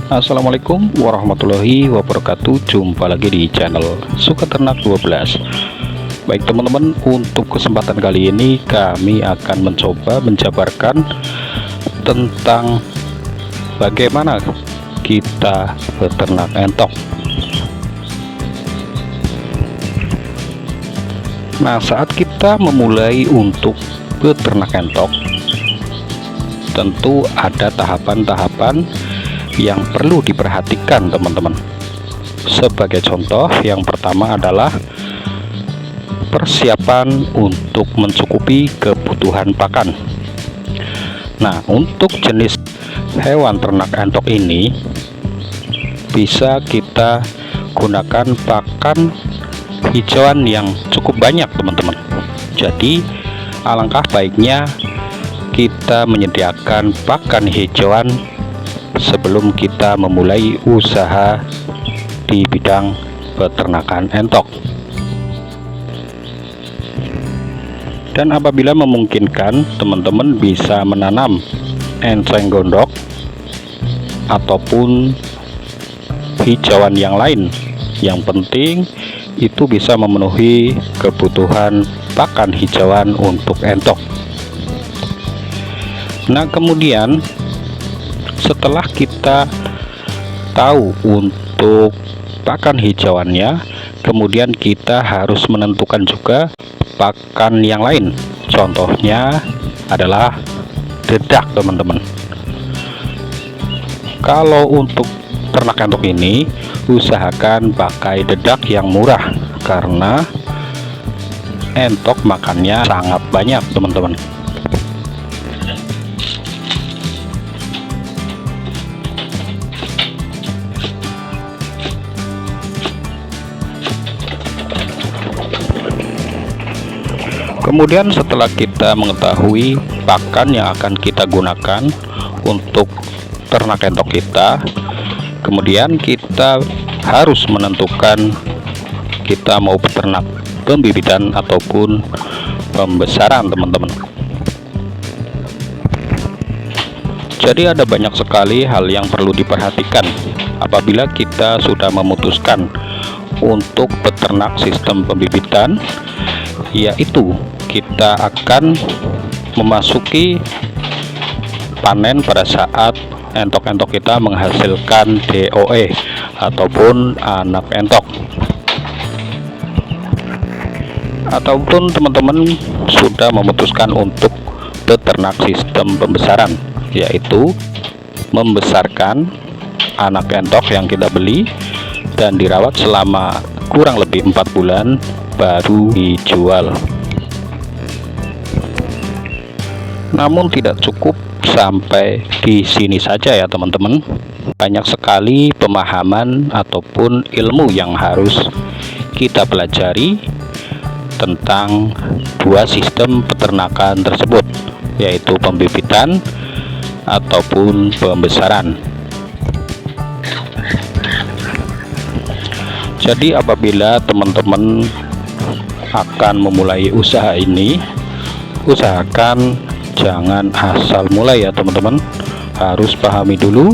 Assalamualaikum warahmatullahi wabarakatuh. Jumpa lagi di channel Suka Ternak 12. Baik teman-teman, untuk kesempatan kali ini kami akan mencoba menjabarkan tentang bagaimana kita beternak entok. Nah, saat kita memulai untuk beternak entok, tentu ada tahapan-tahapan yang perlu diperhatikan teman-teman. Sebagai contoh, yang pertama adalah persiapan untuk mencukupi kebutuhan pakan. Nah, untuk jenis hewan ternak entok ini bisa kita gunakan pakan hijauan yang cukup banyak teman-teman. Jadi alangkah baiknya kita menyediakan pakan hijauan sebelum kita memulai usaha di bidang peternakan entok. Dan apabila memungkinkan, teman-teman bisa menanam enceng gondok ataupun hijauan yang lain. Yang penting itu bisa memenuhi kebutuhan pakan hijauan untuk entok. Nah, kemudian setelah kita tahu untuk pakan hijauannya, kemudian kita harus menentukan juga pakan yang lain. Contohnya adalah dedak teman-teman. Kalau untuk ternak entok ini, usahakan pakai dedak yang murah karena entok makannya sangat banyak teman-teman. Kemudian setelah kita mengetahui pakan yang akan kita gunakan untuk ternak entok kita, kemudian kita harus menentukan kita mau beternak pembibitan ataupun pembesaran teman-teman. Jadi ada banyak sekali hal yang perlu diperhatikan apabila kita sudah memutuskan untuk beternak sistem pembibitan, yaitu kita akan memasuki panen pada saat entok-entok kita menghasilkan DOE ataupun anak entok, ataupun teman-teman sudah memutuskan untuk beternak sistem pembesaran, yaitu membesarkan anak entok yang kita beli dan dirawat selama kurang lebih 4 bulan baru dijual. Namun tidak cukup sampai di sini saja ya teman-teman. Banyak sekali pemahaman ataupun ilmu yang harus kita pelajari tentang dua sistem peternakan tersebut, yaitu pembibitan ataupun pembesaran. Jadi apabila teman-teman akan memulai usaha ini, usahakan jangan asal mulai ya teman-teman. Harus pahami dulu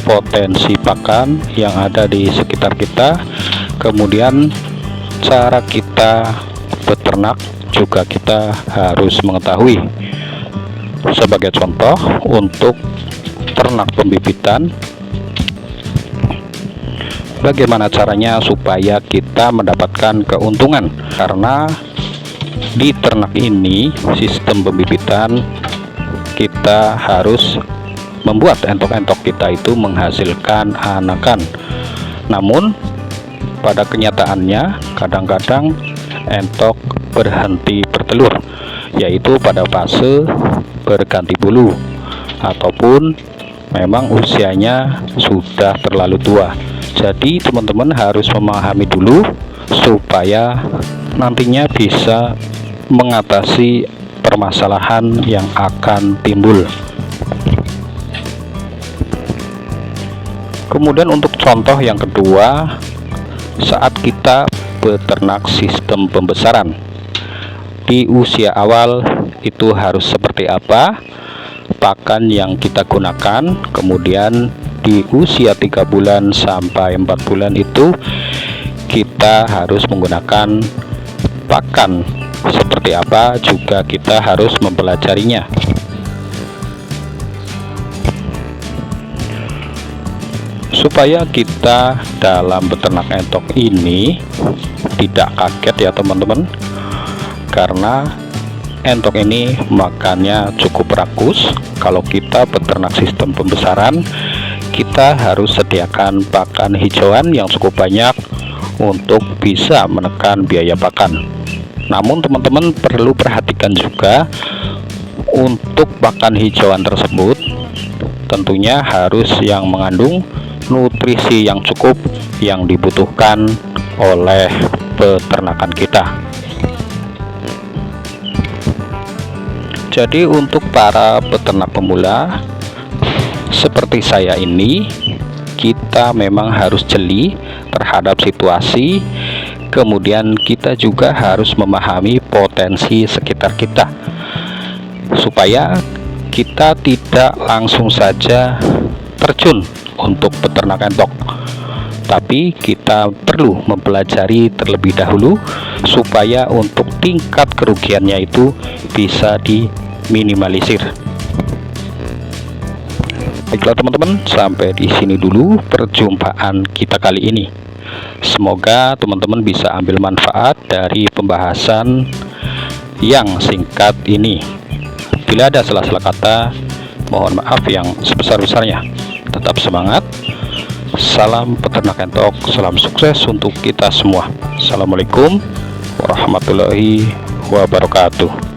potensi pakan yang ada di sekitar kita, kemudian cara kita beternak juga kita harus mengetahui. Sebagai contoh, untuk ternak pembibitan, bagaimana caranya supaya kita mendapatkan keuntungan? Karena di ternak ini, sistem pembibitan, kita harus membuat entok-entok kita itu menghasilkan anakan. Namun pada kenyataannya kadang-kadang entok berhenti bertelur, yaitu pada fase berganti bulu ataupun memang usianya sudah terlalu tua. Jadi teman-teman harus memahami dulu supaya nantinya bisa mengatasi permasalahan yang akan timbul. Kemudian untuk contoh yang kedua, saat kita beternak sistem pembesaran di usia awal itu harus seperti apa pakan yang kita gunakan, kemudian di usia 3 bulan sampai 4 bulan itu kita harus menggunakan pakan seperti apa, juga kita harus mempelajarinya. Supaya kita dalam beternak entok ini tidak kaget ya teman-teman, karena entok ini makannya cukup rakus. Kalau kita beternak sistem pembesaran, kita harus sediakan pakan hijauan yang cukup banyak untuk bisa menekan biaya pakan. Namun teman-teman perlu perhatikan juga, untuk pakan hijauan tersebut tentunya harus yang mengandung nutrisi yang cukup yang dibutuhkan oleh peternakan kita. Jadi untuk para peternak pemula seperti saya ini, kita memang harus jeli terhadap situasi, kemudian kita juga harus memahami potensi sekitar kita, supaya kita tidak langsung saja terjun untuk peternak entok, tapi kita perlu mempelajari terlebih dahulu supaya untuk tingkat kerugiannya itu bisa diminimalisir. Baiklah teman-teman, sampai di sini dulu perjumpaan kita kali ini. Semoga teman-teman bisa ambil manfaat dari pembahasan yang singkat ini. Bila ada salah-salah kata, mohon maaf yang sebesar-besarnya. Tetap semangat. Salam peternak entok, salam sukses untuk kita semua. Assalamualaikum warahmatullahi wabarakatuh.